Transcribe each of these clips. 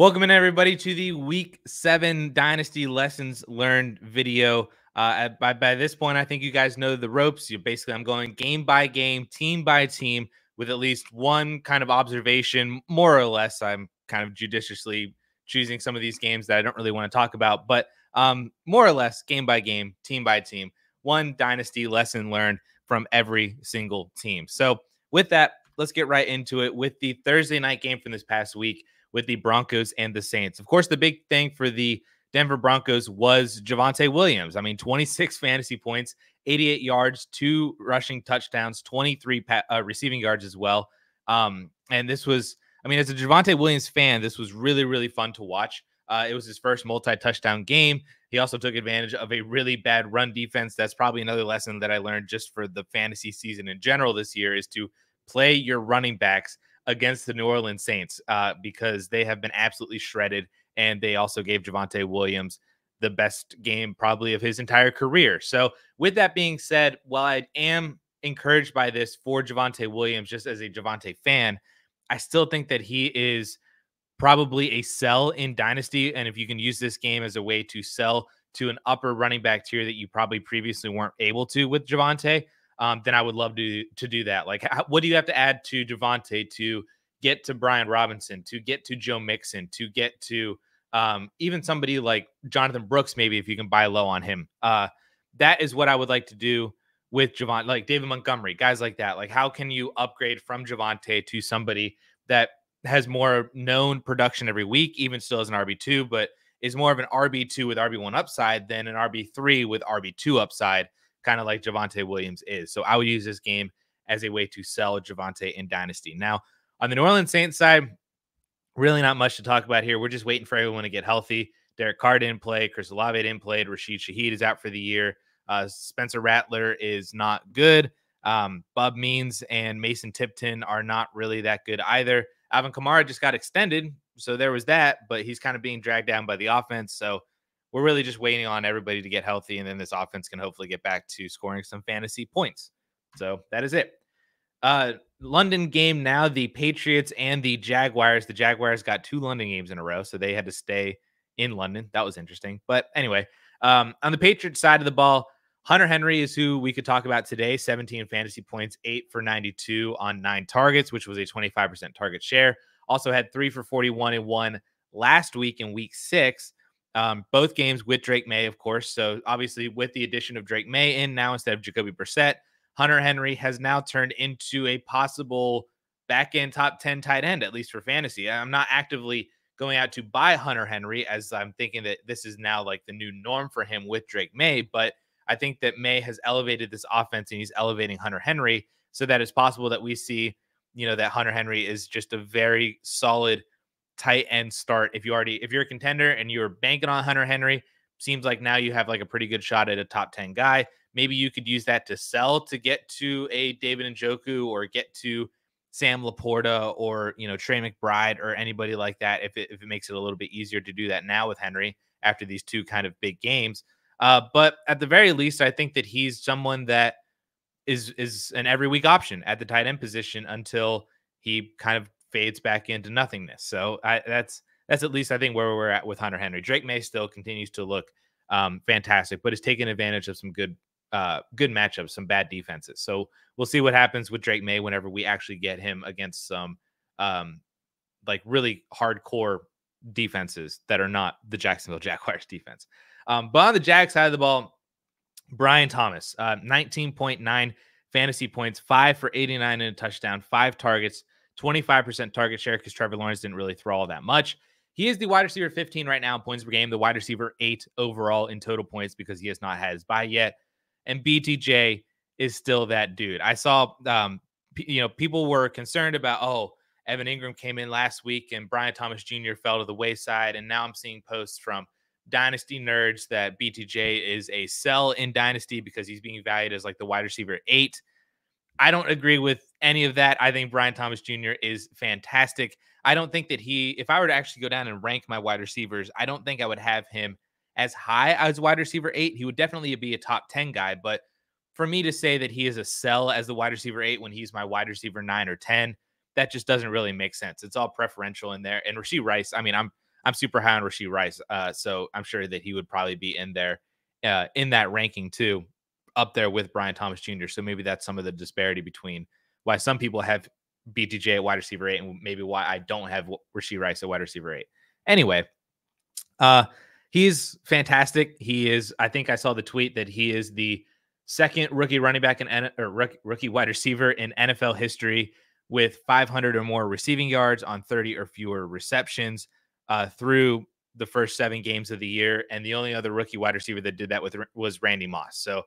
Welcome in everybody to the Week 7 Dynasty Lessons Learned video. By this point, I think you guys know the ropes. I'm going game by game, team by team, with at least one kind of observation, more or less. I'm kind of judiciously choosing some of these games that I don't really want to talk about, but more or less, game by game, team by team, one Dynasty lesson learned from every single team. So with that, let's get right into it with the Thursday night game from this past week with the Broncos and the Saints. Of course, the big thing for the Denver Broncos was Javonte Williams. I mean, 26 fantasy points, 88 yards, 2 rushing touchdowns, 23 receiving yards as well. And this was, I mean, as a Javonte Williams fan, this was really, really fun to watch. It was his first multi-touchdown game. He also took advantage of a really bad run defense. That's probably another lesson that I learned just for the fantasy season in general this year, is to play your running backs against the New Orleans Saints because they have been absolutely shredded. And they also gave Javonte Williams the best game probably of his entire career. So with that being said, while I am encouraged by this for Javonte Williams, just as a Javonte fan, I still think that he is probably a sell in Dynasty. And if you can use this game as a way to sell to an upper running back tier that you probably previously weren't able to with Javonte, then I would love to do that. Like, what do you have to add to Javonte to get to Brian Robinson, to get to Joe Mixon, to get to even somebody like Jonathan Brooks, maybe if you can buy low on him? That is what I would like to do with Javonte, like David Montgomery, guys like that. Like, how can you upgrade from Javonte to somebody that has more known production every week, even still as an RB2, but is more of an RB2 with RB1 upside than an RB3 with RB2 upside, kind of like Javonte Williams is. So I would use this game as a way to sell Javonte in Dynasty. Now, on the New Orleans Saints side, really not much to talk about here. We're just waiting for everyone to get healthy. Derek Carr didn't play. Chris Olave didn't play. Rashid Shaheed is out for the year. Spencer Rattler is not good. Bob Means and Mason Tipton are not really that good either. Alvin Kamara just got extended, so there was that, but he's kind of being dragged down by the offense. So we're really just waiting on everybody to get healthy, and then this offense can hopefully get back to scoring some fantasy points. So that is it. London game now, the Patriots and the Jaguars. The Jaguars got 2 London games in a row, so they had to stay in London. That was interesting. But anyway, on the Patriots side of the ball, Hunter Henry is who we could talk about today. 17 fantasy points, 8 for 92 on 9 targets, which was a 25% target share. Also had 3 for 41 and 1 last week in week 6. Both games with Drake May, of course. So obviously with the addition of Drake May in now instead of Jacoby Brissett, Hunter Henry has now turned into a possible back-end top 10 tight end, at least for fantasy. I'm not actively going out to buy Hunter Henry, as I'm thinking that this is now like the new norm for him with Drake May, but I think that May has elevated this offense and he's elevating Hunter Henry, so that it's possible that we see, that Hunter Henry is just a very solid tight end start. If you're a contender and you're banking on Hunter Henry, seems like now you have like a pretty good shot at a top 10 guy. Maybe you could use that to sell to get to a David Njoku or get to Sam Laporta or, Trey McBride or anybody like that. If it makes it a little bit easier to do that now with Henry after these 2 kind of big games. But at the very least, I think that he's someone that is an every week option at the tight end position until he kind of fades back into nothingness. So that's at least I think where we're at with Hunter Henry. Drake May still continues to look fantastic, but is taking advantage of some good matchups, some bad defenses. So we'll see what happens with Drake May whenever we actually get him against some like really hardcore defenses that are not the Jacksonville Jaguars defense. But on the Jag side of the ball, Brian Thomas, 19.9 fantasy points, 5 for 89 and a touchdown, 5 targets, 25% target share because Trevor Lawrence didn't really throw all that much. He is the wide receiver 15 right now in points per game, the wide receiver 8 overall in total points because he has not had his bye yet. And BTJ is still that dude. I saw, people were concerned about, Evan Ingram came in last week and Brian Thomas Jr. fell to the wayside. And now I'm seeing posts from Dynasty nerds that BTJ is a sell in Dynasty because he's being valued as like the wide receiver 8. I don't agree with any of that. I think Brian Thomas Jr. is fantastic. I don't think that if I were to actually go down and rank my wide receivers, I don't think I would have him as high as wide receiver 8. He would definitely be a top 10 guy, but for me to say that he is a sell as the wide receiver 8 when he's my wide receiver 9 or 10, that just doesn't really make sense. It's all preferential in there. And Rashee Rice, I mean, I'm super high on Rashee Rice. So I'm sure that he would probably be in there in that ranking too, up there with Brian Thomas Jr. So maybe that's some of the disparity between why some people have BTJ at wide receiver 8 and maybe why I don't have Rashee Rice at wide receiver 8. Anyway, he's fantastic. He is, I think I saw the tweet that he is the second rookie running back rookie wide receiver in NFL history with 500 or more receiving yards on 30 or fewer receptions through the first 7 games of the year. And the only other rookie wide receiver that did that was Randy Moss. So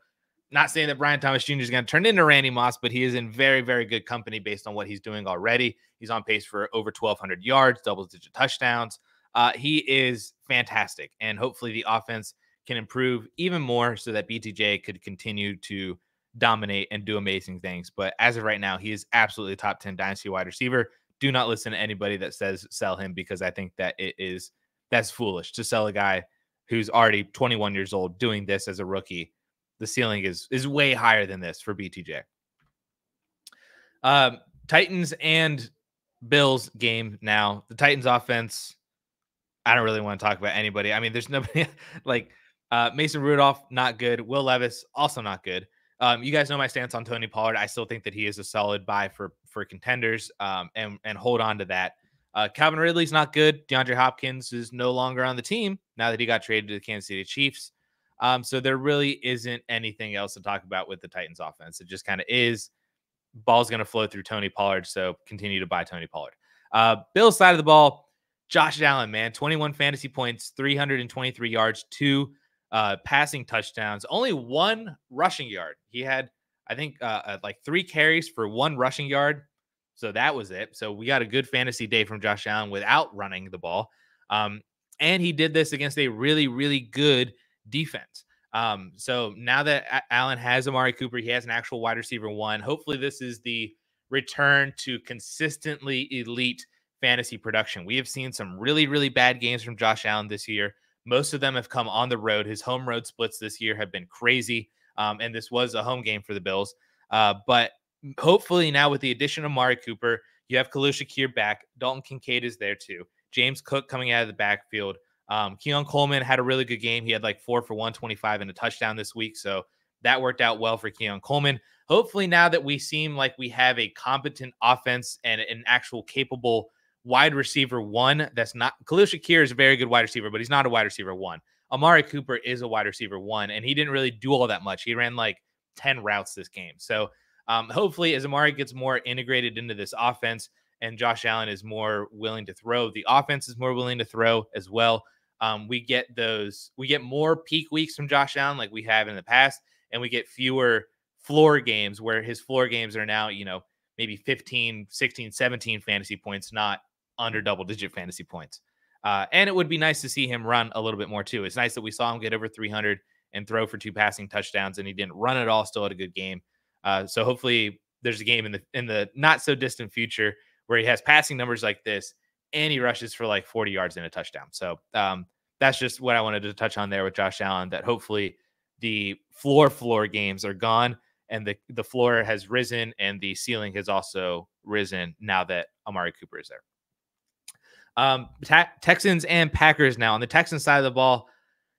not saying that Brian Thomas Jr. is going to turn into Randy Moss, but he is in very, very good company based on what he's doing already. He's on pace for over 1,200 yards, double-digit touchdowns. He is fantastic, and hopefully the offense can improve even more so that BTJ could continue to dominate and do amazing things. But as of right now, he is absolutely top 10 dynasty wide receiver. Do not listen to anybody that says sell him, because I think that that's foolish to sell a guy who's already 21 years old doing this as a rookie. The ceiling is way higher than this for BTJ. Titans and Bills game now. The Titans offense, I don't really want to talk about anybody. I mean, there's nobody like Mason Rudolph, not good. Will Levis, also not good. You guys know my stance on Tony Pollard. I still think that he is a solid buy for contenders, and hold on to that. Calvin Ridley's not good. DeAndre Hopkins is no longer on the team now that he got traded to the Kansas City Chiefs. So there really isn't anything else to talk about with the Titans offense. It just kind of is. Ball's going to flow through Tony Pollard, so continue to buy Tony Pollard. Bills side of the ball, Josh Allen, man, 21 fantasy points, 323 yards, 2 passing touchdowns, only 1 rushing yard. He had, I think, like 3 carries for 1 rushing yard. So that was it. So we got a good fantasy day from Josh Allen without running the ball. And he did this against a really, really good defense. So now that Allen has Amari Cooper, he has an actual wide receiver 1. Hopefully this is the return to consistently elite fantasy production. We have seen some really, really bad games from Josh Allen this year. Most of them have come on the road. His home road splits this year have been crazy. And this was a home game for the Bills. But hopefully now with the addition of Amari Cooper, you have Khalil Shakir back. Dalton Kincaid is there too. James Cook coming out of the backfield. Keon Coleman had a really good game. He had like 4 for 125 and a touchdown this week. So that worked out well for Keon Coleman. Hopefully now that we seem like we have a competent offense and an actual capable wide receiver 1, that's not Khalil Shakir is a very good wide receiver, but he's not a wide receiver 1. Amari Cooper is a wide receiver 1, and he didn't really do all that much. He ran like 10 routes this game. So hopefully as Amari gets more integrated into this offense and Josh Allen is more willing to throw, the offense is more willing to throw as well. We get more peak weeks from Josh Allen like we have in the past, and we get fewer floor games where his floor games are now, maybe 15, 16, 17 fantasy points, not under double-digit fantasy points. And it would be nice to see him run a little bit more too. It's nice that we saw him get over 300 and throw for 2 passing touchdowns, and he didn't run at all, still had a good game. So hopefully there's a game in the not so distant future where he has passing numbers like this and he rushes for like 40 yards and a touchdown. So that's just what I wanted to touch on there with Josh Allen, that hopefully the floor games are gone and the floor has risen and the ceiling has also risen now that Amari Cooper is there. Texans and Packers now. On the Texans side of the ball,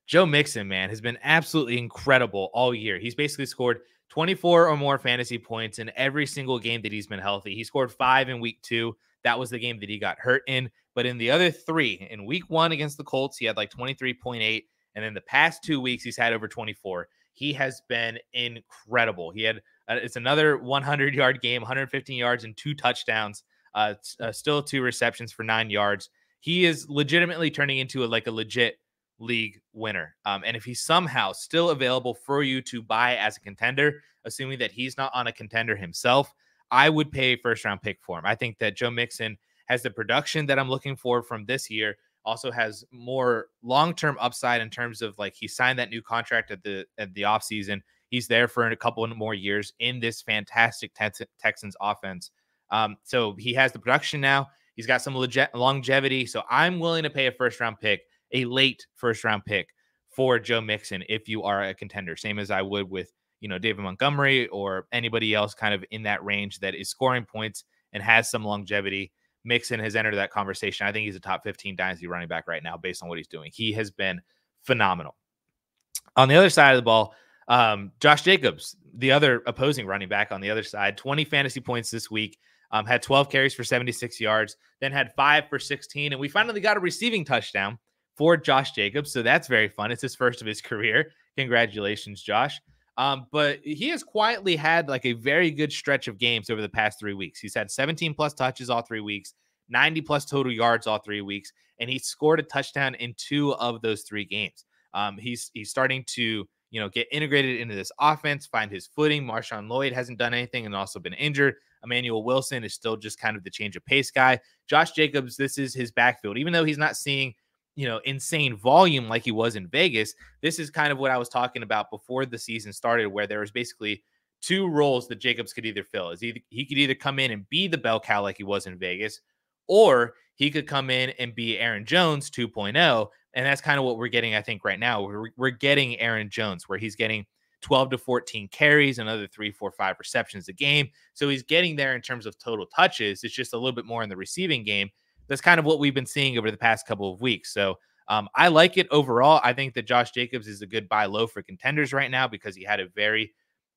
Joe Mixon, man, has been absolutely incredible all year. He's basically scored 24 or more fantasy points in every single game that he's been healthy. He scored 5 in week 2. That was the game that he got hurt in. But in the other 3, in week 1 against the Colts, he had like 23.8. And in the past 2 weeks, he's had over 24. He has been incredible. He had it's another 100-yard game, 115 yards and 2 touchdowns. Still 2 receptions for 9 yards. He is legitimately turning into a legit league winner. And if he's somehow still available for you to buy as a contender, assuming that he's not on a contender himself, I would pay a first-round pick for him. I think that Joe Mixon has the production that I'm looking for from this year, also has more long-term upside in terms of he signed that new contract at the offseason. He's there for a couple of more years in this fantastic Texans offense. So he has the production now. He's got some legit longevity. So I'm willing to pay a first-round pick, a late first-round pick for Joe Mixon if you are a contender, same as I would with David Montgomery or anybody else kind of in that range that is scoring points and has some longevity. Mixon has entered that conversation. I think he's a top 15 dynasty running back right now based on what he's doing. He has been phenomenal. On the other side of the ball, Josh Jacobs, the other opposing running back on the other side, 20 fantasy points this week, had 12 carries for 76 yards, then had 5 for 16. And we finally got a receiving touchdown for Josh Jacobs. So that's very fun. It's his first of his career. Congratulations, Josh. But he has quietly had like a very good stretch of games over the past 3 weeks. He's had 17 plus touches all 3 weeks, 90 plus total yards all 3 weeks, and he scored a touchdown in 2 of those 3 games. He's starting to, get integrated into this offense, find his footing. Marshawn Lloyd hasn't done anything and also been injured. Emmanuel Wilson is still just kind of the change of pace guy. Josh Jacobs, this is his backfield. Even though he's not seeing, insane volume like he was in Vegas, this is kind of what I was talking about before the season started, where there was basically 2 roles that Jacobs could either fill. He could either come in and be the bell cow like he was in Vegas, or he could come in and be Aaron Jones 2.0. And that's kind of what we're getting, I think, right now. We're getting Aaron Jones, where he's getting 12 to 14 carries, another 3, 4, 5 receptions a game. So he's getting there in terms of total touches. It's just a little bit more in the receiving game. That's kind of what we've been seeing over the past couple of weeks. So I like it overall. I think that Josh Jacobs is a good buy low for contenders right now because he had a very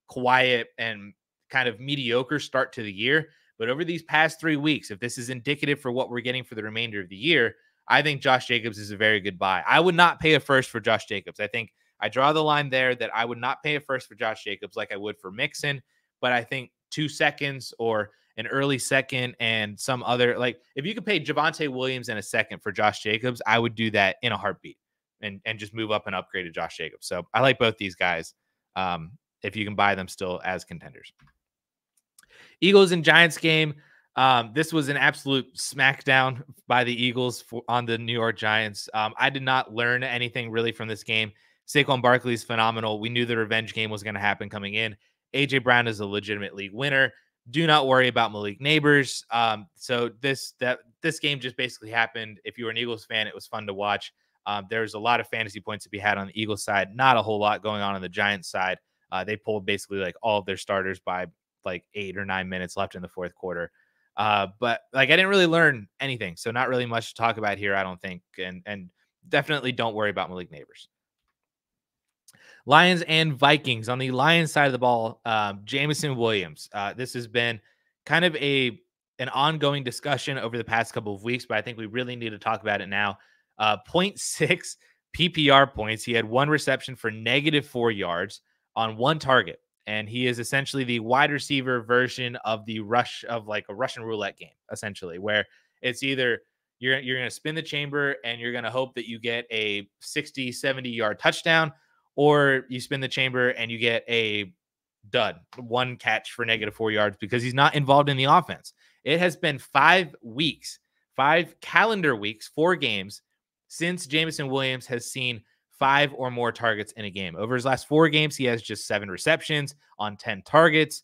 quiet and kind of mediocre start to the year. But over these past 3 weeks, if this is indicative for what we're getting for the remainder of the year, I think Josh Jacobs is a very good buy. I would not pay a first for Josh Jacobs. I think I draw the line there that I would not pay a first for Josh Jacobs like I would for Mixon. But I think 2 seconds or an early second and some other, like if you could pay Javonte Williams and a second for Josh Jacobs, I would do that in a heartbeat and just move up and upgrade to Josh Jacobs. So I like both these guys if you can buy them still as contenders. Eagles and Giants game. This was an absolute smackdown by the Eagles on the New York Giants. I did not learn anything really from this game. Saquon Barkley is phenomenal. We knew the revenge game was going to happen coming in. A.J. Brown is a legitimate league winner. Do not worry about Malik Neighbors. So this game just basically happened. If you were an Eagles fan, it was fun to watch. There's a lot of fantasy points to be had on the Eagles side. Not a whole lot going on the Giants side. They pulled basically like all of their starters by like 8 or 9 minutes left in the fourth quarter. But like I didn't really learn anything, so not really much to talk about here, I don't think. And definitely don't worry about Malik Neighbors. Lions and Vikings. On the Lions side of the ball, Jameson Williams. This has been kind of an ongoing discussion over the past couple of weeks, but I think we really need to talk about it now. 0.6 PPR points. He had 1 reception for -4 yards on 1 target. And he is essentially the wide receiver version of the rush of like a Russian roulette game, essentially, where it's either you're going to spin the chamber and you're going to hope that you get a 60, 70-yard touchdown, or you spin the chamber and you get a dud, 1 catch for -4 yards because he's not involved in the offense. It has been 5 weeks, 5 calendar weeks, 4 games since Jameson Williams has seen 5 or more targets in a game. Over his last 4 games, he has just 7 receptions on 10 targets.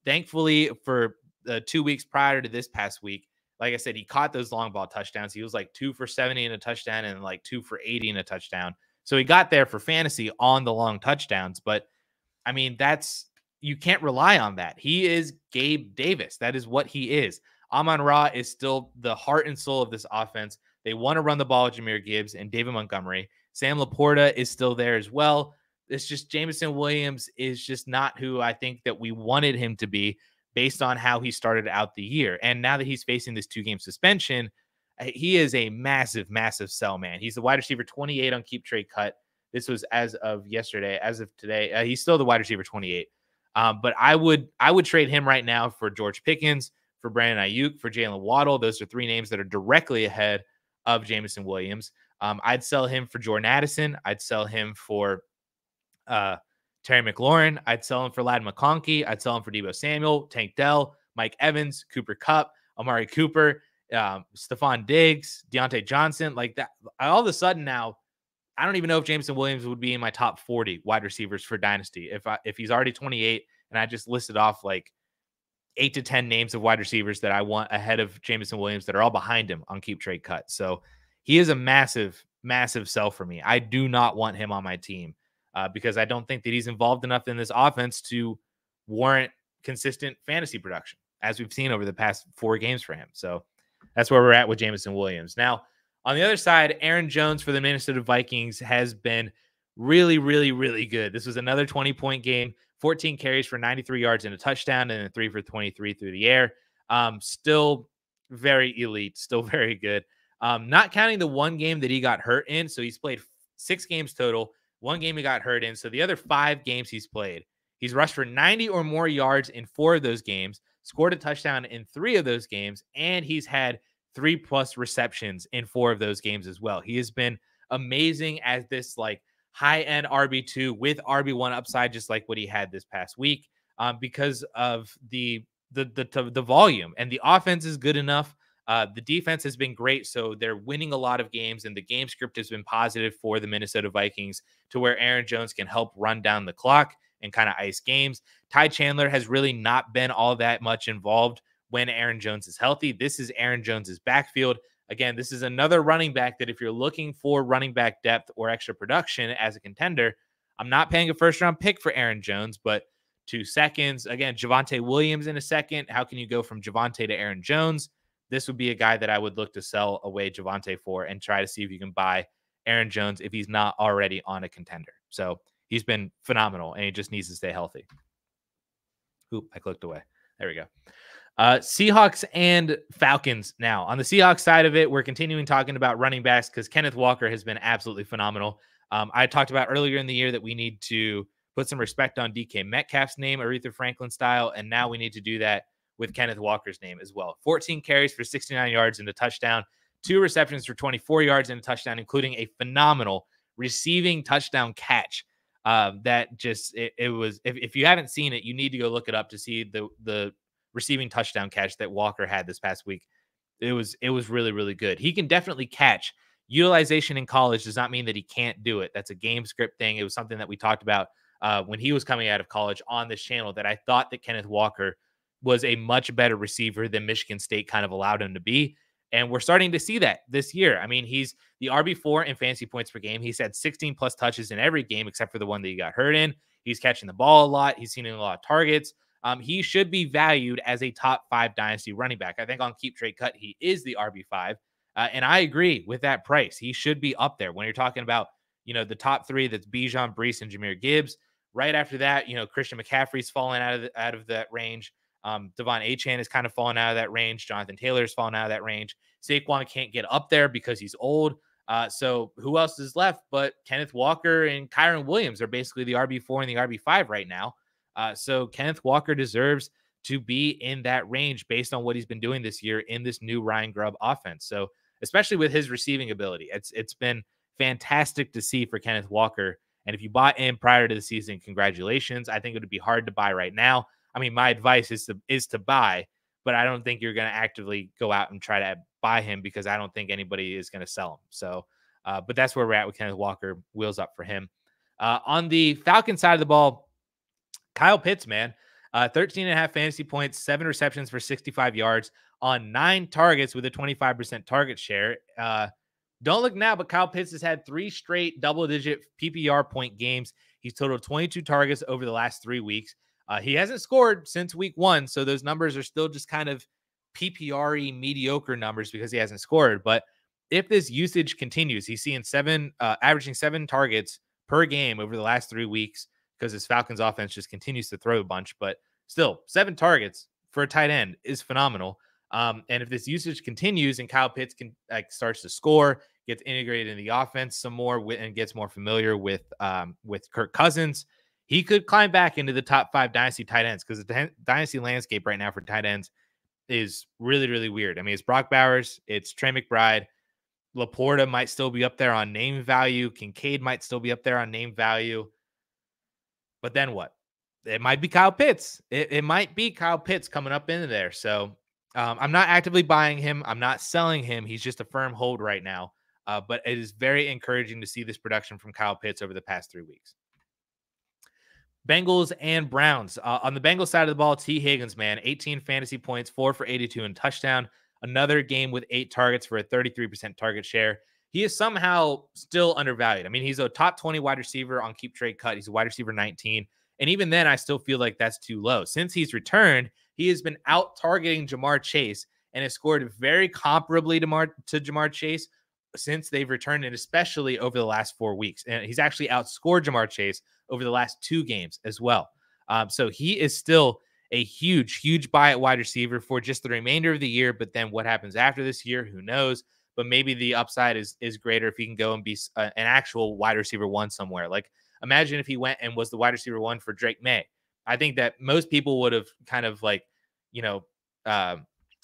Thankfully, for the 2 weeks prior to this past week, like I said, he caught those long ball touchdowns. He was like 2 for 70 in a touchdown and like 2 for 80 in a touchdown. So he got there for fantasy on the long touchdowns. But I mean, you can't rely on that. He is Gabe Davis. That is what he is. Amon-Ra is still the heart and soul of this offense. They want to run the ball with Jahmyr Gibbs and David Montgomery. Sam Laporta is still there as well. It's just Jameson Williams is just not who I think that we wanted him to be based on how he started out the year. And now that he's facing this 2-game suspension, he is a massive, massive sell, man. He's the wide receiver 28 on Keep Trade Cut. This was as of yesterday. As of today, he's still the wide receiver 28. But I would trade him right now for George Pickens, for Brandon Ayuk, for Jalen Waddle. Those are 3 names that are directly ahead of Jameson Williams. I'd sell him for Jordan Addison. I'd sell him for Terry McLaurin. I'd sell him for Ladd McConkey. I'd sell him for Deebo Samuel, Tank Dell, Mike Evans, Cooper Kupp, Amari Cooper, Stephon Diggs, Deontay Johnson. Like that, all of a sudden now, I don't even know if Jameson Williams would be in my top 40 wide receivers for Dynasty. If he's already 28 and I just listed off like 8 to 10 names of wide receivers that I want ahead of Jameson Williams that are all behind him on Keep Trade Cut. So he is a massive, massive sell for me. I do not want him on my team because I don't think that he's involved enough in this offense to warrant consistent fantasy production, as we've seen over the past 4 games for him. So that's where we're at with Jameson Williams. Now, on the other side, Aaron Jones for the Minnesota Vikings has been really, really, really good. This was another 20-point game, 14 carries for 93 yards and a touchdown, and then 3 for 23 through the air. Still very elite, still very good. Not counting the one game that he got hurt in. So he's played 6 games total. One game he got hurt in. So the other 5 games he's played, he's rushed for 90 or more yards in 4 of those games, scored a touchdown in 3 of those games, and he's had 3+ receptions in 4 of those games as well. He has been amazing as this like high-end RB2 with RB1 upside, just like what he had this past week, because of the volume. And the offense is good enough. The defense has been great, so they're winning a lot of games, and the game script has been positive for the Minnesota Vikings to where Aaron Jones can help run down the clock and kind of ice games. Ty Chandler has really not been all that much involved when Aaron Jones is healthy. This is Aaron Jones's backfield. Again, this is another running back that if you're looking for running back depth or extra production as a contender, I'm not paying a first-round pick for Aaron Jones, but 2 seconds. Again, Javonte Williams in a second. How can you go from Javonte to Aaron Jones? This would be a guy that I would look to sell away Javonte for and try to see if you can buy Aaron Jones if he's not already on a contender. So he's been phenomenal, and he just needs to stay healthy. Oop, I clicked away. There we go. Seahawks and Falcons now. On the Seahawks side of it, we're continuing talking about running backs because Kenneth Walker has been absolutely phenomenal. I talked about earlier in the year that we need to put some respect on DK Metcalf's name, Aretha Franklin style, and now we need to do that with Kenneth Walker's name as well. 14 carries for 69 yards and a touchdown, 2 receptions for 24 yards and a touchdown, including a phenomenal receiving touchdown catch. That just, it was, if you haven't seen it, you need to go look it up to see the receiving touchdown catch that Walker had this past week. It was really, really good. He can definitely catch. Utilization in college does not mean that he can't do it. That's a game script thing. It was something that we talked about when he was coming out of college on this channel, that I thought that Kenneth Walker was a much better receiver than Michigan State kind of allowed him to be. And we're starting to see that this year. I mean, he's the RB4 in fantasy points per game. He's had 16 plus touches in every game except for the one that he got hurt in. He's catching the ball a lot. He's seen a lot of targets. He should be valued as a top 5 dynasty running back. I think on Keep Trade Cut, he is the RB5. And I agree with that price. He should be up there when you're talking about, the top 3, that's Bijan, Breece, and Jahmyr Gibbs. Right after that, Christian McCaffrey's fallen out of that range. Devon Achane is kind of fallen out of that range. Jonathan Taylor's fallen out of that range. Saquon can't get up there because he's old. So who else is left but Kenneth Walker and Kyren Williams are basically the RB4 and the RB5 right now. So Kenneth Walker deserves to be in that range based on what he's been doing this year in this new Ryan Grubb offense. So especially with his receiving ability, it's been fantastic to see for Kenneth Walker. And if you bought in prior to the season, congratulations. I think it would be hard to buy right now. I mean, my advice is to buy, but I don't think you're going to actively go out and try to buy him because I don't think anybody is going to sell him. So, but that's where we're at with Kenneth Walker. Wheels up for him. On the Falcons side of the ball, Kyle Pitts, man, 13.5 fantasy points, 7 receptions for 65 yards on 9 targets with a 25% target share. Don't look now, but Kyle Pitts has had 3 straight double-digit PPR point games. He's totaled 22 targets over the last 3 weeks. He hasn't scored since week 1, so those numbers are still just kind of PPR-y mediocre numbers because he hasn't scored. But if this usage continues, he's seeing averaging 7 targets per game over the last 3 weeks because his Falcons offense just continues to throw a bunch. But still, 7 targets for a tight end is phenomenal. And if this usage continues and Kyle Pitts starts to score, gets integrated in the offense some more and gets more familiar with Kirk Cousins, he could climb back into the top 5 dynasty tight ends because the dynasty landscape right now for tight ends is really, really weird. I mean, it's Brock Bowers, it's Trey McBride, Laporta might still be up there on name value, Kincaid might still be up there on name value, but then what? It might be Kyle Pitts. It might be Kyle Pitts coming up into there. So I'm not actively buying him. I'm not selling him. He's just a firm hold right now. But it is very encouraging to see this production from Kyle Pitts over the past 3 weeks. Bengals and Browns. On the Bengals side of the ball, T. Higgins, man, 18 fantasy points, 4 for 82 and touchdown. Another game with 8 targets for a 33% target share. He is somehow still undervalued. I mean, he's a top 20 wide receiver on Keep Trade Cut. He's a wide receiver 19. And even then, I still feel like that's too low. Since he's returned, he has been out targeting Jamar Chase and has scored very comparably to Ja'Marr Chase since they've returned, and especially over the last 4 weeks. And he's actually outscored Ja'Marr Chase over the last 2 games as well. So he is still a huge buy at wide receiver for just the remainder of the year. But then what happens after this year, who knows? But maybe the upside is greater if he can go and be an actual wide receiver 1 somewhere. Like, imagine if he went and was the wide receiver 1 for Drake May. I think that most people would have kind of like,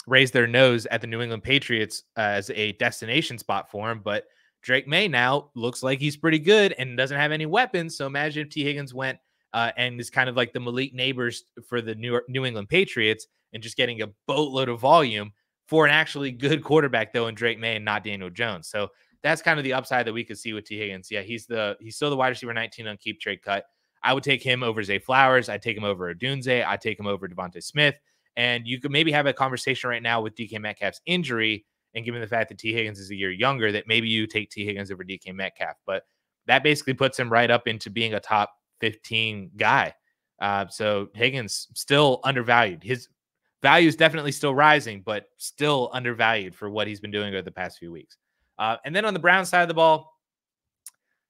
raised their nose at the New England Patriots as a destination spot for him. But Drake May now looks like he's pretty good and doesn't have any weapons. So imagine if T. Higgins went and is kind of like the Malik Neighbors for the New England Patriots and just getting a boatload of volume for an actually good quarterback, though, in Drake May and not Daniel Jones. So that's kind of the upside that we could see with T. Higgins. Yeah, he's still the wide receiver 19 on Keep Trade Cut. I would take him over Zay Flowers. I'd take him over Odunze. I'd take him over Devontae Smith. And you could maybe have a conversation right now with DK Metcalf's injury, and given the fact that T. Higgins is a year younger, that maybe you take T. Higgins over DK Metcalf. But that basically puts him right up into being a top 15 guy. So Higgins still undervalued. His value is definitely still rising, but still undervalued for what he's been doing over the past few weeks. And then on the Browns side of the ball,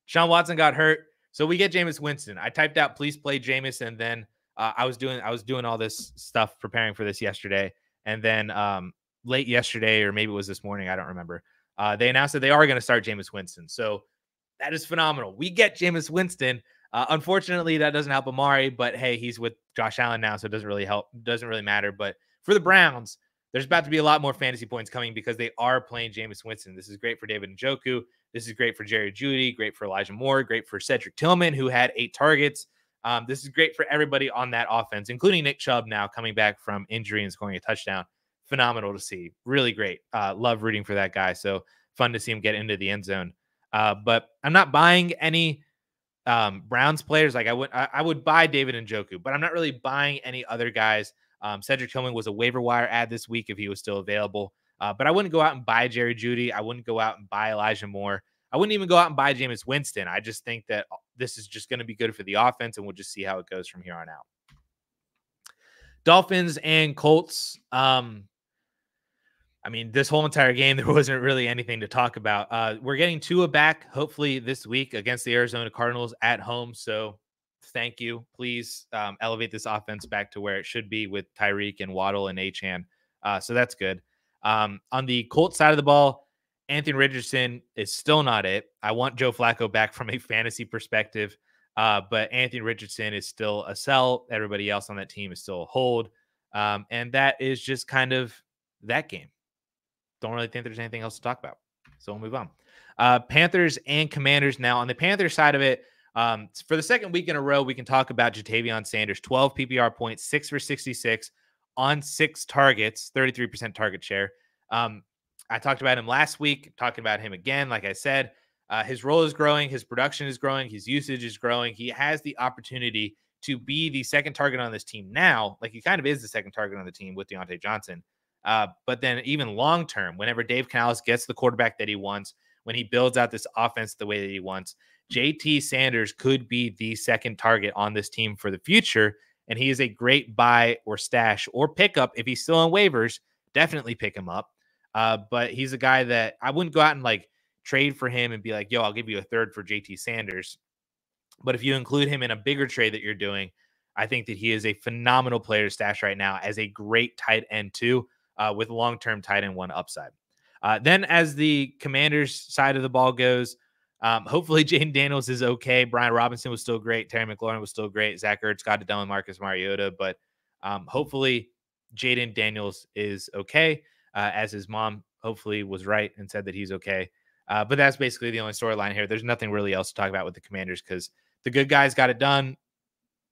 Sean Watson got hurt. So we get Jameis Winston. I typed out, please play Jameis. And then I was doing all this stuff preparing for this yesterday. And then late yesterday, or maybe it was this morning, I don't remember. They announced that they are going to start Jameis Winston. So that is phenomenal. We get Jameis Winston. Unfortunately, that doesn't help Amari, but hey, he's with Josh Allen now, so it doesn't really help. Doesn't really matter. But for the Browns, there's about to be a lot more fantasy points coming because they are playing Jameis Winston. This is great for David Njoku. This is great for Jerry Jeudy, great for Elijah Moore, great for Cedric Tillman, who had 8 targets. This is great for everybody on that offense, including Nick Chubb now coming back from injury and scoring a touchdown. Phenomenal to see. Really great. Love rooting for that guy. So fun to see him get into the end zone. But I'm not buying any Browns players. Like I would buy David Njoku, but I'm not really buying any other guys. Cedric Tillman was a waiver wire ad this week if he was still available. But I wouldn't go out and buy Jerry Jeudy. I wouldn't go out and buy Elijah Moore. I wouldn't even go out and buy Jameis Winston. I just think that this is just going to be good for the offense, and we'll just see how it goes from here on out. Dolphins and Colts. I mean, this whole entire game, there wasn't really anything to talk about. We're getting Tua back, hopefully this week against the Arizona Cardinals at home. So thank you. Please elevate this offense back to where it should be with Tyreek and Waddle and Achane. So that's good. On the Colts side of the ball, Anthony Richardson is still not it. I want Joe Flacco back from a fantasy perspective, but Anthony Richardson is still a sell. Everybody else on that team is still a hold. And that is just kind of that game. Don't really think there's anything else to talk about. So we'll move on. Panthers and Commanders. Now, on the Panthers side of it, for the second week in a row, we can talk about Jatavion Sanders. 12 PPR points, 6 for 66 on 6 targets, 33% target share. I talked about him last week, talking about him again. Like I said, his role is growing. His production is growing. His usage is growing. He has the opportunity to be the second target on this team now. Like, he kind of is the second target on the team with Deontay Johnson. But then even long term, whenever Dave Canales gets the quarterback that he wants, when he builds out this offense the way that he wants, JT Sanders could be the second target on this team for the future. And he is a great buy or stash or pickup. If he's still on waivers, definitely pick him up. But he's a guy that I wouldn't go out and like trade for him and be like, yo, I'll give you a third for JT Sanders. But if you include him in a bigger trade that you're doing, I think that he is a phenomenal player to stash right now as a great tight end too, with long-term tight end 1 upside. Then as the Commanders side of the ball goes, hopefully Jaden Daniels is okay. Brian Robinson was still great. Terry McLaurin was still great. Zach Ertz got it done with Marcus Mariota, but hopefully Jaden Daniels is okay, as his mom hopefully was right and said that he's okay. But that's basically the only storyline here. There's nothing really else to talk about with the Commanders because the good guys got it done.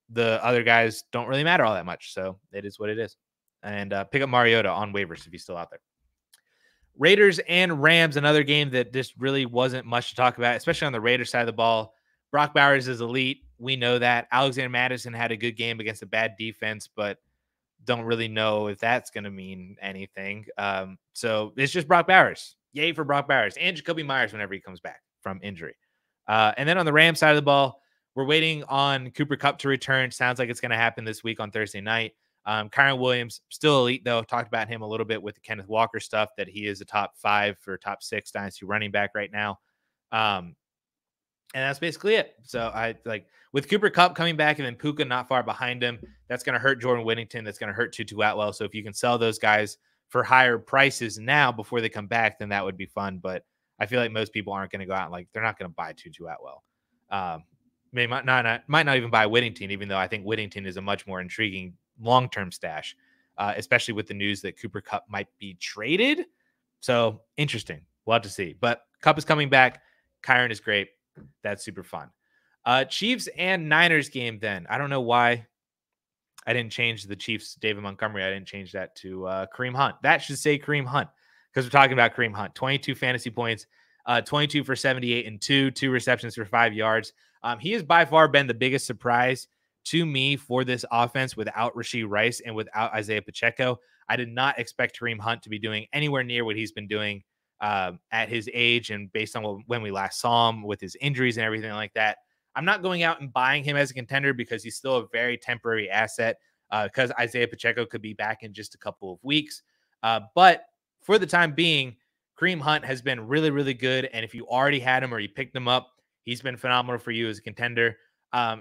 The other guys don't really matter all that much. So it is what it is. And pick up Mariota on waivers if he's still out there. Raiders and Rams, another game that just really wasn't much to talk about, especially on the Raiders side of the ball. Brock Bowers is elite. We know that. Alexander Mattison had a good game against a bad defense, but don't really know if that's going to mean anything. So it's just Brock Bowers. Yay for Brock Bowers and Jacoby Myers whenever he comes back from injury. And then on the Rams side of the ball, we're waiting on Cooper Kupp to return. Sounds like it's going to happen this week on Thursday night. Kyron Williams, still elite, though. Talked about him a little bit with the Kenneth Walker stuff, that he is a top 5 or top 6 dynasty running back right now. And that's basically it. So I like with Cooper Kupp coming back and then Puka not far behind him, that's going to hurt Jordan Whittington. That's going to hurt Tutu Atwell. So if you can sell those guys for higher prices now before they come back, then that would be fun. But I feel like most people aren't going to go out and like, they're not going to buy Tutu Atwell. They might not even buy Whittington, even though I think Whittington is a much more intriguing long-term stash, especially with the news that Cooper Kupp might be traded. So interesting. We'll have to see. But Kupp is coming back. Kyron is great. That's super fun. Chiefs and Niners game then. I don't know why I didn't change the Chiefs, David Montgomery. I didn't change that to Kareem Hunt. That should say Kareem Hunt because we're talking about Kareem Hunt. 22 fantasy points, 22 for 78 and 2 receptions for 5 yards. He has by far been the biggest surprise to me for this offense without Rashee Rice and without Isaiah Pacheco. I did not expect Kareem Hunt to be doing anywhere near what he's been doing at his age and based on when we last saw him with his injuries and everything like that. I'm not going out and buying him as a contender because he's still a very temporary asset because Isaiah Pacheco could be back in just a couple of weeks. But for the time being, Kareem Hunt has been really, really good. And if you already had him or you picked him up, he's been phenomenal for you as a contender.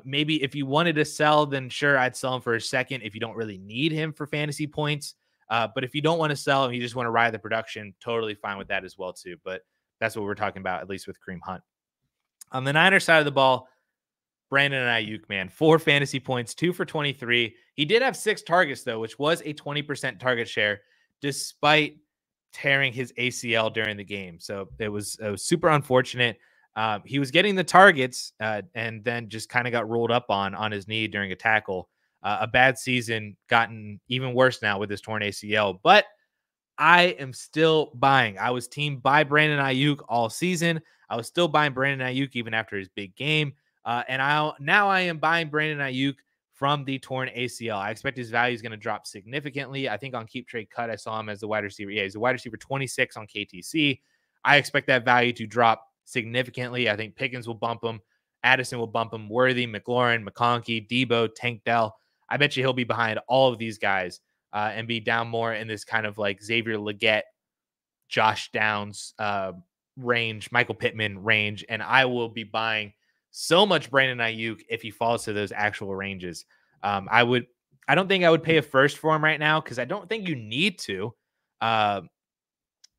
Maybe if you wanted to sell, then sure, I'd sell him for a second if you don't really need him for fantasy points. But if you don't want to sell and you just want to ride the production, totally fine with that as well too. But that's what we're talking about, at least with Kareem Hunt. On the Niners side of the ball, Brandon Ayuk, man, 4 fantasy points, 2 for 23. He did have 6 targets though, which was a 20% target share, despite tearing his ACL during the game. So it was super unfortunate. He was getting the targets and then just kind of got rolled up on his knee during a tackle. A bad season, gotten even worse now with his torn ACL. But I am still buying. I was team buy Brandon Ayuk all season. I was still buying Brandon Ayuk even after his big game. And now I am buying Brandon Ayuk from the torn ACL. I expect his value is going to drop significantly. I think on Keep Trade Cut, I saw him as the wide receiver. Yeah, he's a wide receiver 26 on KTC. I expect that value to drop significantly. I think Pickens will bump him. Addison will bump him. Worthy, McLaurin, McConkey, Debo, Tank Dell. I bet you he'll be behind all of these guys and be down more in this kind of like Xavier Legette, Josh Downs range, Michael Pittman range. And I will be buying so much Brandon Ayuk if he falls to those actual ranges. I don't think I would pay a first for him right now because I don't think you need to. And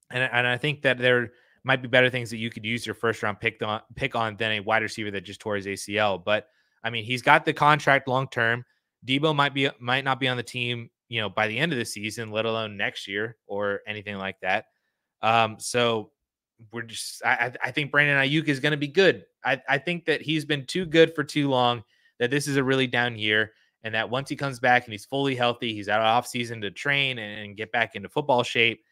I think that there might be better things that you could use your first round pick on than a wide receiver that just tore his ACL. But I mean, he's got the contract long term. Debo might not be on the team, by the end of the season, let alone next year or anything like that. So I think Brandon Ayuk is going to be good. I think that he's been too good for too long, that this is a really down year, and that once he comes back and he's fully healthy, he's out of off season to train and get back into football shape,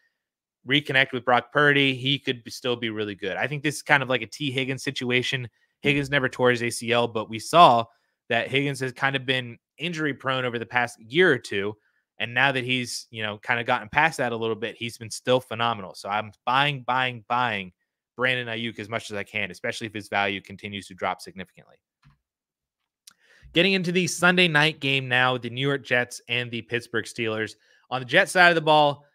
reconnect with Brock Purdy, he could still be really good. I think this is kind of like a T. Higgins situation. Higgins never tore his ACL, but we saw that Higgins has kind of been injury prone over the past year or two. And now that he's, kind of gotten past that a little bit, he's been still phenomenal. So I'm buying Brandon Ayuk as much as I can, especially if his value continues to drop significantly. Getting into the Sunday night game now, the New York Jets and the Pittsburgh Steelers. On the Jets side of the ball,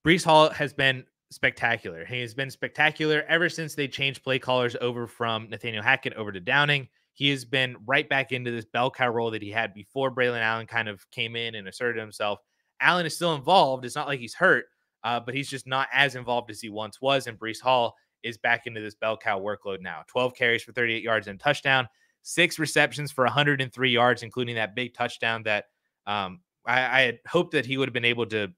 Breece Hall has been spectacular. He has been spectacular ever since they changed play callers over from Nathaniel Hackett over to Downing. He has been right back into this bell cow role that he had before Braylon Allen kind of came in and asserted himself. Allen is still involved. It's not like he's hurt, but he's just not as involved as he once was. And Breece Hall is back into this bell cow workload now. 12 carries for 38 yards and touchdown, 6 receptions for 103 yards, including that big touchdown that I had hoped that he would have been able to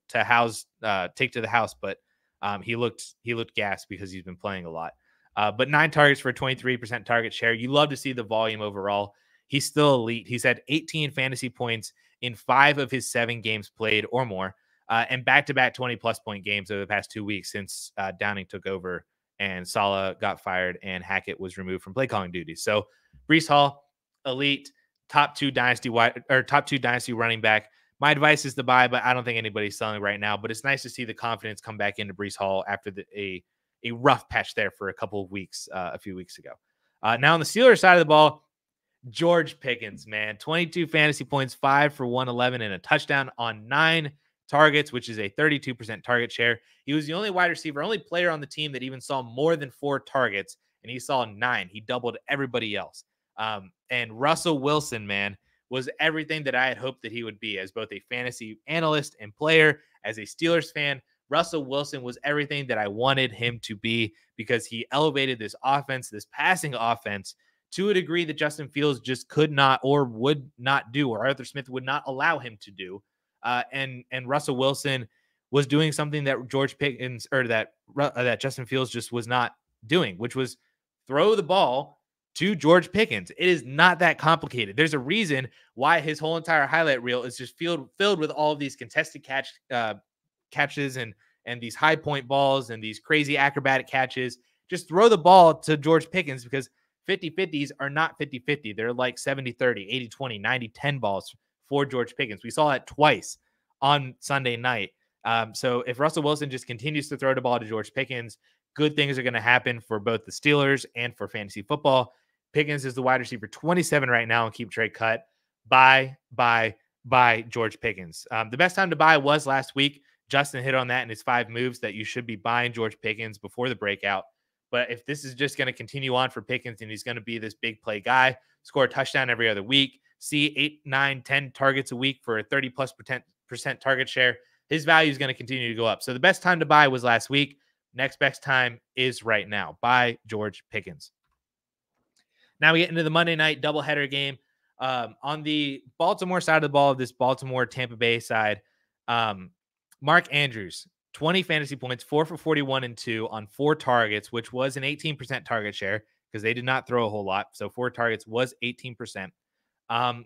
take to the house, but he looked gassed because he's been playing a lot. But 9 targets for a 23% target share. You love to see the volume overall. He's still elite. He's had 18 fantasy points in 5 of his 7 games played or more, and back-to-back 20-plus point games over the past 2 weeks since Downing took over and Saleh got fired and Hackett was removed from play calling duties. So Breece Hall, elite, top two dynasty running back. My advice is to buy, but I don't think anybody's selling right now. But it's nice to see the confidence come back into Breece Hall after a rough patch there for a couple of weeks, a few weeks ago. Now on the Steelers side of the ball, George Pickens, man, 22 fantasy points, 5 for 111 and a touchdown on 9 targets, which is a 32% target share. He was the only wide receiver, only player on the team that even saw more than 4 targets, and he saw 9. He doubled everybody else. And Russell Wilson, man, was everything that I had hoped that he would be as both a fantasy analyst and player. As a Steelers fan, Russell Wilson was everything that I wanted him to be because he elevated this offense, this passing offense, to a degree that Justin Fields just could not or would not do, or Arthur Smith would not allow him to do. And Russell Wilson was doing something that George Pickens or that Justin Fields just was not doing, which was throw the ball to George Pickens. It is not that complicated. There's a reason why his whole entire highlight reel is just filled with all of these contested catches and these high point balls and these crazy acrobatic catches. Just throw the ball to George Pickens because 50-50s are not 50-50. They're like 70-30, 80-20, 90-10 balls for George Pickens. We saw that twice on Sunday night. So if Russell Wilson just continues to throw the ball to George Pickens, good things are going to happen for both the Steelers and for fantasy football. Pickens is the wide receiver 27 right now and keep trade cut. Buy George Pickens. The best time to buy was last week. Justin hit on that in his 5 moves that you should be buying George Pickens before the breakout. But if this is just going to continue on for Pickens and he's going to be this big play guy, score a touchdown every other week, see 8, 9, 10 targets a week for a 30+% target share, his value is going to continue to go up. So the best time to buy was last week. Next best time is right now. Buy George Pickens. Now we get into the Monday night doubleheader game. On the Baltimore side of the ball, of this Baltimore-Tampa Bay side, Mark Andrews, 20 fantasy points, 4 for 41 and 2 on 4 targets, which was an 18% target share because they did not throw a whole lot. So 4 targets was 18%.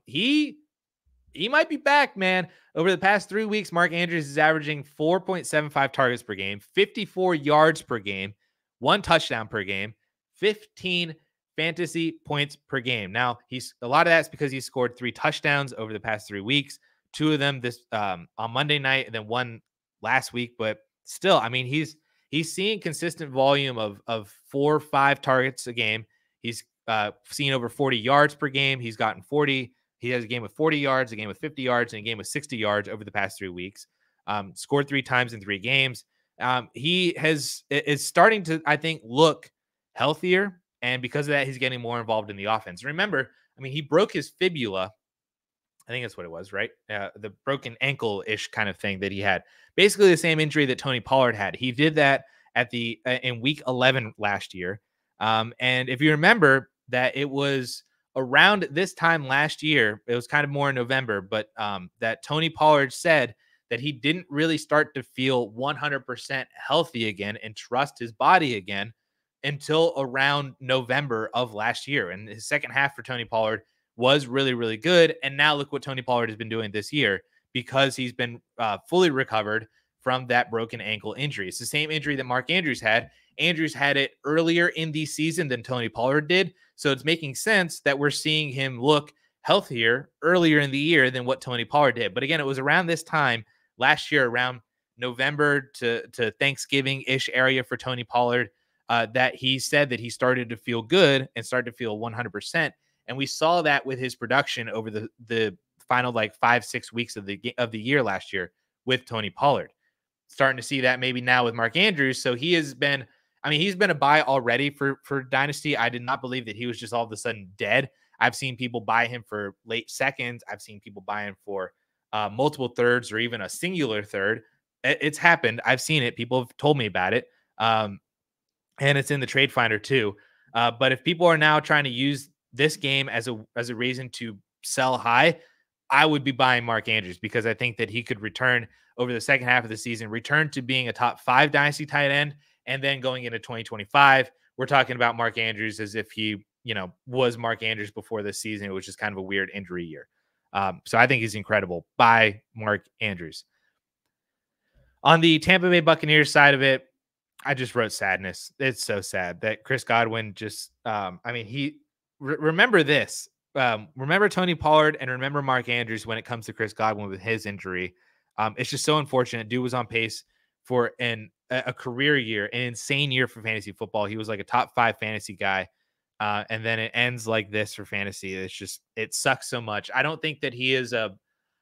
He might be back, man. Over the past 3 weeks, Mark Andrews is averaging 4.75 targets per game, 54 yards per game, 1 touchdown per game, 15 fantasy points per game. Now, a lot of that's because he scored 3 touchdowns over the past 3 weeks, 2 of them this on Monday night and then 1 last week. But still, I mean, he's seeing consistent volume of 4 or 5 targets a game. He's seen over 40 yards per game. He's gotten 40. He has a game with 40 yards, a game with 50 yards, and a game with 60 yards over the past 3 weeks. Scored 3 times in 3 games. He is starting to, I think, look healthier. And because of that, he's getting more involved in the offense. Remember, I mean, he broke his fibula. I think that's what it was, right? The broken ankle-ish kind of thing that he had. Basically the same injury that Tony Pollard had. He did that at in week 11 last year. And if you remember that it was around this time last year, it was kind of more in November, but that Tony Pollard said that he didn't really start to feel 100% healthy again and trust his body again until around November of last year. And his second half for Tony Pollard was really, really good. And now look what Tony Pollard has been doing this year because he's been fully recovered from that broken ankle injury. It's the same injury that Mark Andrews had. Andrews had it earlier in the season than Tony Pollard did. So it's making sense that we're seeing him look healthier earlier in the year than what Tony Pollard did. But again, it was around this time last year, around November to Thanksgiving-ish area for Tony Pollard, that he said that he started to feel good and started to feel 100%. And we saw that with his production over the final like 5-6 weeks of the year last year with Tony Pollard. Starting to see that maybe now with Mark Andrews. So he has been, I mean, he's been a buy already for Dynasty. I did not believe that he was just all of a sudden dead. I've seen people buy him for late seconds. I've seen people buy him for multiple thirds or even a singular third. It's happened. I've seen it. People have told me about it. And it's in the trade finder too. But if people are now trying to use this game as a reason to sell high, I would be buying Mark Andrews because I think that he could return over the second half of the season, return to being a top 5 dynasty tight end. And then going into 2025, we're talking about Mark Andrews as if he, was Mark Andrews before this season, which is kind of a weird injury year. So I think he's incredible. Buy Mark Andrews. On the Tampa Bay Buccaneers side of it, I just wrote sadness. It's so sad that Chris Godwin just, remember this. Remember Tony Pollard and remember Mark Andrews when it comes to Chris Godwin with his injury. It's just so unfortunate. Dude was on pace for a career year, an insane year for fantasy football. He was like a top 5 fantasy guy And then it ends like this for fantasy. It's just it sucks so much. I don't think that he is a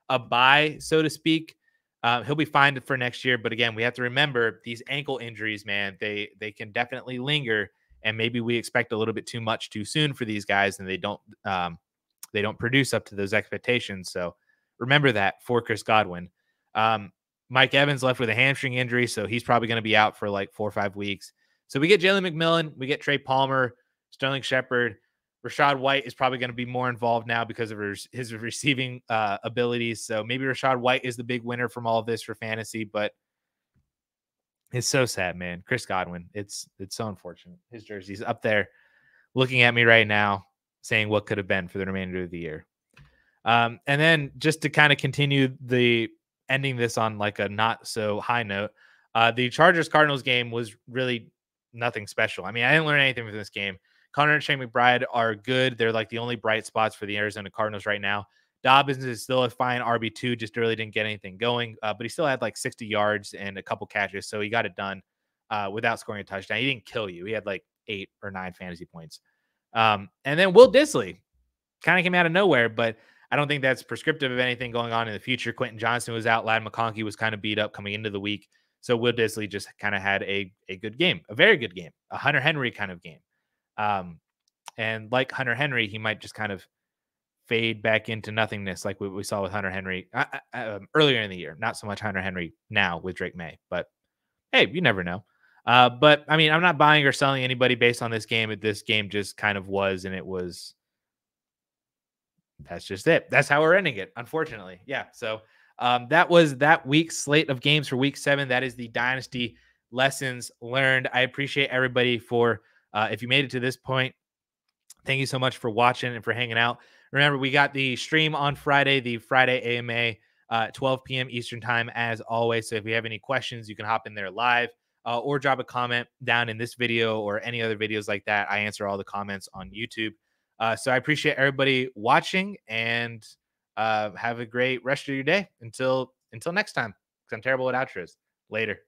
buy, so to speak. He'll be fine for next year, but again, we have to remember these ankle injuries, man. They can definitely linger, and maybe we expect a little bit too much too soon for these guys, and they don't produce up to those expectations. So remember that for Chris Godwin. Mike Evans left with a hamstring injury, so he's probably going to be out for like 4 or 5 weeks. So we get Jalen McMillan, we get Trey Palmer, Sterling Shepard. Rachaad White is probably going to be more involved now because of his receiving abilities. So maybe Rachaad White is the big winner from all of this for fantasy, but it's so sad, man. Chris Godwin, it's so unfortunate. His jersey's up there looking at me right now saying what could have been for the remainder of the year. And then just to kind of continue the ending this on like a not so high note, the Chargers Cardinals game was really nothing special. I mean, I didn't learn anything from this game. Connor and Shane McBride are good. They're like the only bright spots for the Arizona Cardinals right now. Dobbins is still a fine RB2, just really didn't get anything going, but he still had like 60 yards and a couple catches, so he got it done without scoring a touchdown. He didn't kill you. He had like 8 or 9 fantasy points. And then Will Dissly kind of came out of nowhere, but I don't think that's prescriptive of anything going on in the future. Quentin Johnson was out. Ladd McConkey was kind of beat up coming into the week. So Will Dissly just kind of had a good game, a very good game, a Hunter Henry kind of game. And like Hunter Henry, he might just kind of fade back into nothingness like we saw with Hunter Henry earlier in the year. Not so much Hunter Henry now with Drake May, but hey, you never know. But I mean, I'm not buying or selling anybody based on this game. This game just kind of was, and it was. That's just it. That's how we're ending it, unfortunately. Yeah. So that was that week's slate of games for week 7. That is the Dynasty lessons learned. I appreciate everybody for, if you made it to this point, thank you so much for watching and for hanging out. Remember, we got the stream on Friday, the Friday AMA, 12 p.m. Eastern time, as always. So if you have any questions, you can hop in there live or drop a comment down in this video or any other videos like that. I answer all the comments on YouTube. So I appreciate everybody watching, and have a great rest of your day until next time, because I'm terrible at outros. Later.